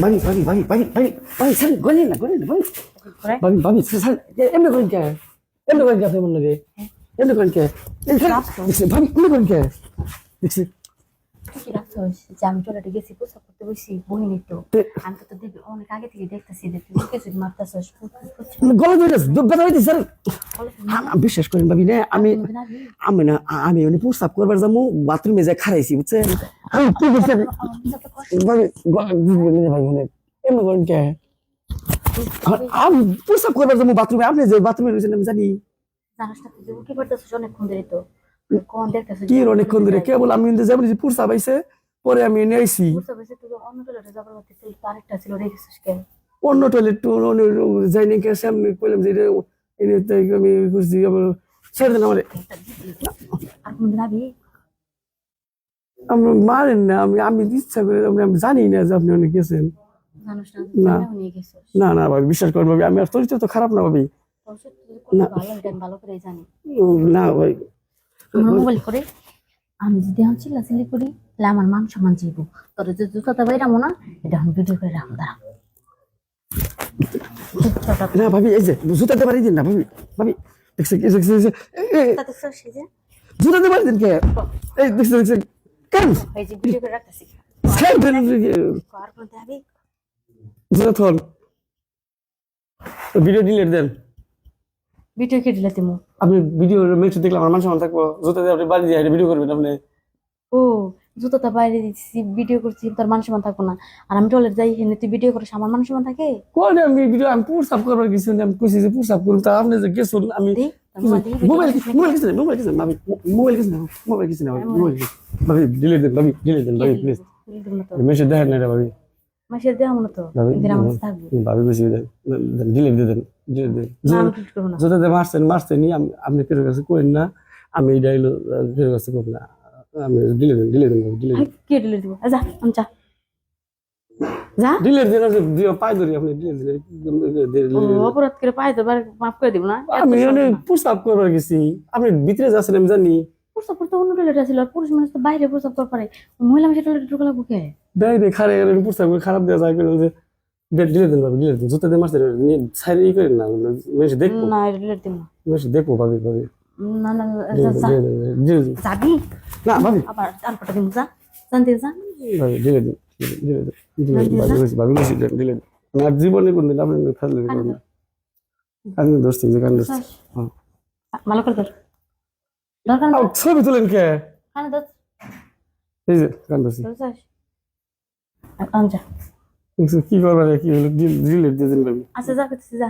ভাবি ভাবি ভাবি ভাবি ভাবি ভাবি স্যার গলেন না ভাবি ভাবি ভাবি স্যার এমনি করেন কে এমনি করেন কে আপনি মনে লাগে এমনি করেন কে ভাবি এমনি করেন কে দেখছি কি রাখছস যে আমি চলে গেছি পোষা করতে বসি বহিনী তো আমি তো দেখবি অনেক আগে থেকে দেখতেছি যে তুই কিছু মারতাছস গলা ধরে ব্যথা হইতেছে স্যার বিশ্বাস করেন ভাবি না আমি আমি না আমি মানে প্রস্তাব করবার যাবো বাথরুমে যাই খারাইছি বুঝছেন আমি কি করছি ভাবি ভাই মানে এমনি করেন কে আমি প্রস্তাব করবার যাবো বাথরুমে আপনি যে বাথরুমে রয়েছেন আমি জানি জানাস না তুই কি করতেছস অনেকক্ষণ ধরে তো কোন দেখতেছস কি অনেকক্ষণ ধরে কেবল আমি কিন্তু যেমন প্রস্তাব আইছে পরে আমি এনে আইছি বুঝতে পারছিস তুই অন্য টয়লেটে যাবার কথা তুই আরেকটা ছিল রেখেছিস কেন অন্য টয়লেট যাই নাকি আসে আমি বললাম যে এনে তাই আমি করছি আমার ছেড়ে দিন আমার আর কোন যাবি আমরা মারেন না আমি আমি ইচ্ছা করে আমি জানি না যে আপনি অনেক গেছেন জানিস না। না নিয়ে গেছিস না না ভাবি বিশ্বাস করেন ভাবি আমি আর চরিত্র তো খারাপ না ভাবি তোর সাথে তুই না। কত ভালো এটা আমি ভালো করে জানি না ভাই আমার মোবাইল করে আমি যদি এখন চিল্লাচিল্লি করি তাহলে আমার মান সম্মান যাইব তোর যে জুতাটা বাইরামো না এটা আমি ভিডিও করে রাখবো দাঁড়া না ভাবি এই যে জুতাতে পারি দিন না ভাবি ভাবি দেখছে জুতাতে পারি দিন কে এই দেখছে দেখছে কেন এই যে ভিডিও করে রাখতেছি আর কোন যাবি জুতা থল ভিডিও ডিলিট দেন ভিডিও কে দিলে তুমি আপনি ভিডিও মেট্রো দেখলে আমার মান সম্মান থাকবো জুতা দিয়ে আপনি বাড়ি দিয়ে ভিডিও করবেন আপনি ও জুতোটা বাইরে দিচ্ছি ভিডিও করছি তোর মান সম্মান থাকবো না আর আমি টয়লেট যাই এখানে তুই ভিডিও করিস আমার মান সম্মান থাকে কোন আমি ভিডিও আমি পুরসাপ করবার কিছু আমি কইছি যে পুরসাপ করুন তা আপনি যে গেছুন আমি মোবাইল কিছু না আমি মোবাইল কিছু না ভাবি ডিলিট দেন ভাবি ডিলিট দেন ভাবি প্লিজ মেসেজ দেখেন না ভাবি মাসের দেওয়া মনে তো এদের আমার থাকবো ভাবি বেশি দেন ডিলিট দেন ডিলিট দেন যদি মারছেন নি আপনি কেউ কাছে কইন না আমি ডাইলো কেউ কাছে কইব না আমি ডিলিট দেন ডিলিট কে ডিলিট দিব যা আমি যা যা ডিলিট দেন দিও পাই ধরি আপনি ডিলিট দেন অপরাধ করে পাই তো মাফ করে দিব না আমি মানে পুরসাপ করবার গেছি আপনি ভিতরে যাচ্ছেন আমি জানি প্রস্তাব করতে অন্য টয়লেট আছিল আর পুরুষ মানুষ তো বাইরে প্রস্তাব করে পারে মহিলা মানুষের টয়লেটে ঢুকে লাগবো কে ডাইরে খারে গেলেন পুরসাপ করে খারাপ দেওয়া যায় যে ডিলিট দেন ভাবি ডিলিট দেন জুতা দিয়ে মারতে সাইড ই করেন না মেসে দেখবো না ডিলিট দিব না মেসে দেখবো ভাবি ভাবি না না যাবি না ভাবি আবার আর পটা দিব যা জানতে যা ভাবি ডিলিট ভাবি বেশি ডিলিট আমার জীবনে কোনদিন আপনি ফেলে করবেন না আমি দোস্তি যে কান দোস্তি ভালো করে ধর দরকার না ছবি তুলেন কে কানে ধর এই যে কান দোস্তি ধরছস আর আনজা কি করবার কি হলো ডিলিট দিয়ে দিন ভাবি আচ্ছা যা করতেছিস যা